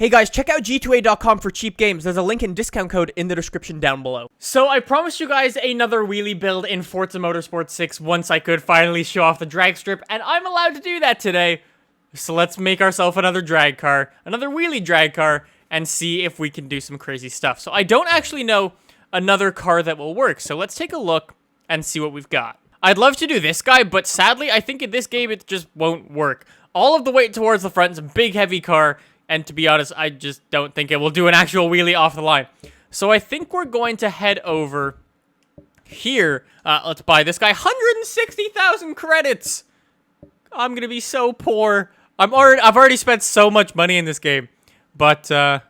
Hey guys, check out g2a.com for cheap games. There's a link and discount code in the description down below. So I promised you guys another wheelie build in Forza Motorsport 6 once I could finally show off the drag strip, and I'm allowed to do that today. So let's make ourselves another drag car, another wheelie drag car, and see if we can do some crazy stuff. So I don't actually know another car that will work, so let's take a look and see what we've got. I'd love to do this guy, but sadly I think in this game it just won't work. All of the weight towards the front is a big heavy car, and to be honest, I just don't think it will do an actual wheelie off the line. So I think we're going to head over here. Let's buy this guy. 160,000 credits! I'm gonna be so poor. I've already spent so much money in this game. But, yeah,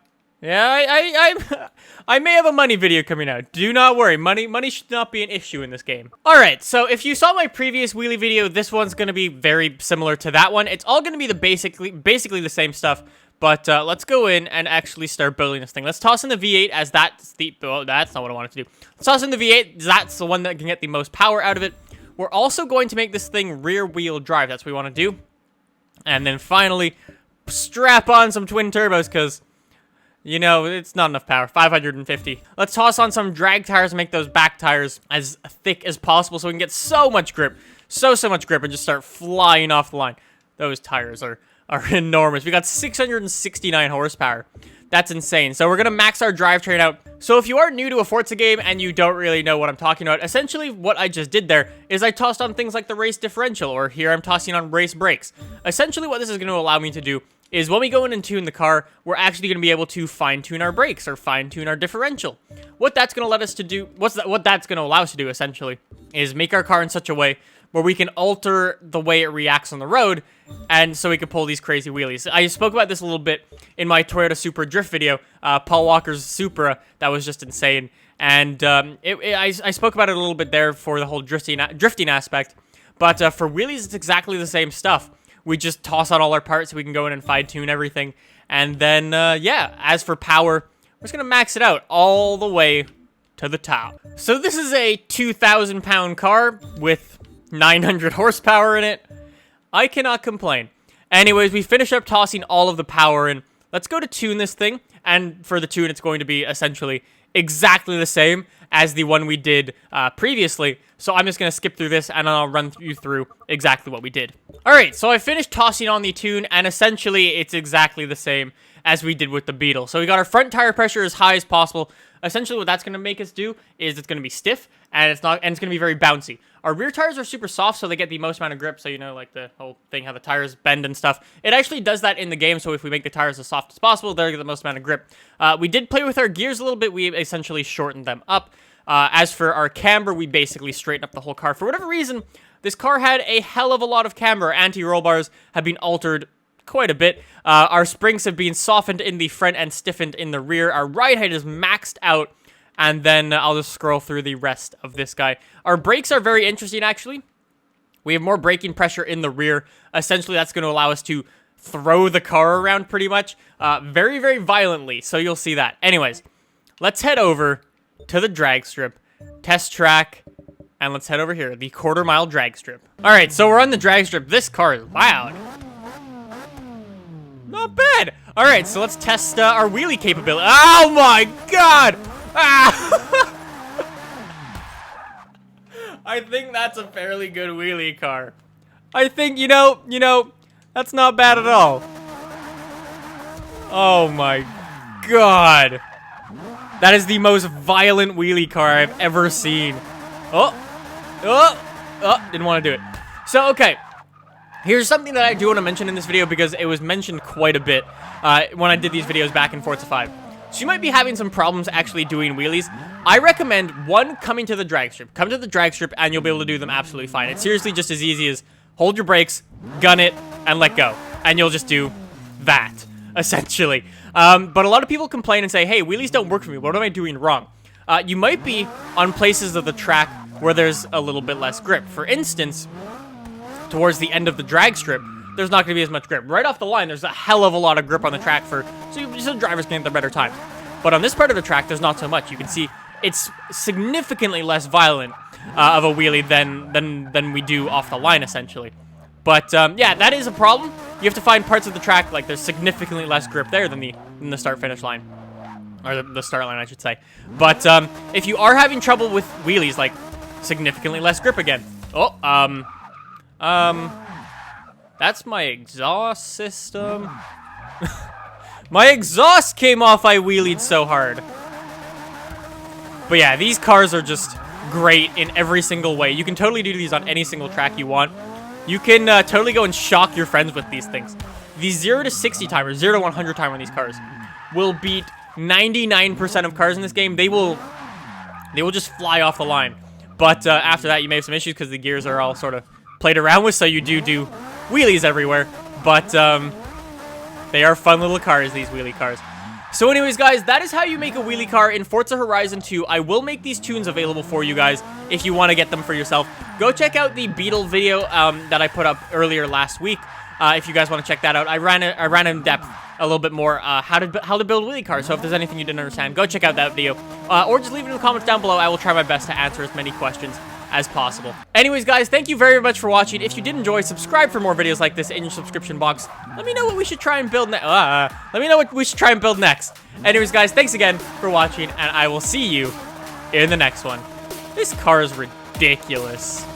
I may have a money video coming out. Do not worry. Money should not be an issue in this game. Alright, so if you saw my previous wheelie video, this one's gonna be very similar to that one. It's all gonna be the basically the same stuff. But let's go in and actually start building this thing. Let's toss in the V8 as that's the... Oh, that's not what I wanted to do. Let's toss in the V8. That's the one that can get the most power out of it. We're also going to make this thing rear-wheel drive. That's what we want to do. And then finally, strap on some twin turbos because, you know, it's not enough power. 550. Let's toss on some drag tires and make those back tires as thick as possible so we can get so much grip. So much grip and just start flying off the line. Those tires are enormous. We got 669 horsepower. That's insane. So we're going to max our drivetrain out. So if you are new to a Forza game and you don't really know what I'm talking about, essentially what I just did there is I tossed on things like the race differential, or here I'm tossing on race brakes. Essentially what this is going to allow me to do is when we go in and tune the car, we're actually going to be able to fine-tune our brakes or fine-tune our differential. What that's going to let us to do, what that's going to allow us to do essentially is make our car in such a way where we can alter the way it reacts on the road, and so we can pull these crazy wheelies. I spoke about this a little bit in my Toyota Supra Drift video, Paul Walker's Supra, that was just insane, and I spoke about it a little bit there for the whole drifting aspect, but for wheelies, it's exactly the same stuff. We just toss on all our parts so we can go in and fine-tune everything, and then, yeah, as for power, we're just going to max it out all the way to the top. So this is a 2,000-pound car with 900 horsepower in it. I cannot complain. Anyways, we finish up tossing all of the power in. Let's go to tune this thing. And for the tune, it's going to be essentially exactly the same as the one we did previously. So I'm just going to skip through this and I'll run you through exactly what we did. Alright, so I finished tossing on the tune and essentially it's exactly the same as we did with the Beetle. So we got our front tire pressure as high as possible. Essentially what that's going to make us do is it's going to be stiff and it's going to be very bouncy. Our rear tires are super soft, so they get the most amount of grip, so you know, like the whole thing, how the tires bend and stuff. It actually does that in the game, so if we make the tires as soft as possible, they'll get the most amount of grip. We did play with our gears a little bit. We essentially shortened them up. As for our camber, we basically straightened up the whole car. For whatever reason, this car had a hell of a lot of camber. Anti-roll bars have been altered quite a bit. Our springs have been softened in the front and stiffened in the rear. Our ride height is maxed out. And then I'll just scroll through the rest of this guy. Our brakes are very interesting, actually. We have more braking pressure in the rear. Essentially, that's going to allow us to throw the car around pretty much. Very, very violently. So you'll see that. Anyways, let's head over to the drag strip, test track, and let's head over here. The quarter-mile drag strip. All right, so we're on the drag strip. This car is loud. Not bad. All right, so let's test our wheelie capability. Oh, my God. Ah! I think that's a fairly good wheelie car. I think, you know, that's not bad at all. Oh my God. That is the most violent wheelie car I've ever seen. Oh, didn't want to do it. So, okay. Here's something that I do want to mention in this video because it was mentioned quite a bit when I did these videos back in Forza 5. So you might be having some problems actually doing wheelies. I recommend, one, coming to the drag strip. Come to the drag strip and you'll be able to do them absolutely fine. It's seriously just as easy as hold your brakes, gun it, and let go. And you'll just do that, essentially. But a lot of people complain and say, hey, wheelies don't work for me. What am I doing wrong? You might be on places of the track where there's a little bit less grip. For instance, towards the end of the drag strip, there's not going to be as much grip. Right off the line, there's a hell of a lot of grip on the track so the drivers can get the better time. But on this part of the track, there's not so much. You can see it's significantly less violent of a wheelie than we do off the line, essentially. But yeah, that is a problem. You have to find parts of the track, like there's significantly less grip there than the start-finish line. Or the start line, I should say. But if you are having trouble with wheelies, like significantly less grip again. Oh, that's my exhaust system. My exhaust came off, I wheelied so hard. But yeah, these cars are just great in every single way. You can totally do these on any single track you want. You can totally go and shock your friends with these things. The 0 to 60 timer, 0 to 100 timer on these cars will beat 99% of cars in this game. They will just fly off the line. But after that, you may have some issues because the gears are all sort of played around with, so you do wheelies everywhere. But they are fun little cars, these wheelie cars. So anyways, guys, that is how you make a wheelie car in Forza Horizon 2. I will make these tunes available for you guys if you want to get them for yourself. Go check out the Beetle video that I put up earlier last week. If you guys want to check that out, I ran in depth a little bit more how to build wheelie cars. So if there's anything you didn't understand, go check out that video, or just leave it in the comments down below. I will try my best to answer as many questions as possible. Anyways, guys, thank you very much for watching. If you did enjoy, subscribe for more videos like this in your subscription box. Let me know what we should try and build next. Anyways, guys, thanks again for watching, and I will see you in the next one. This car is ridiculous.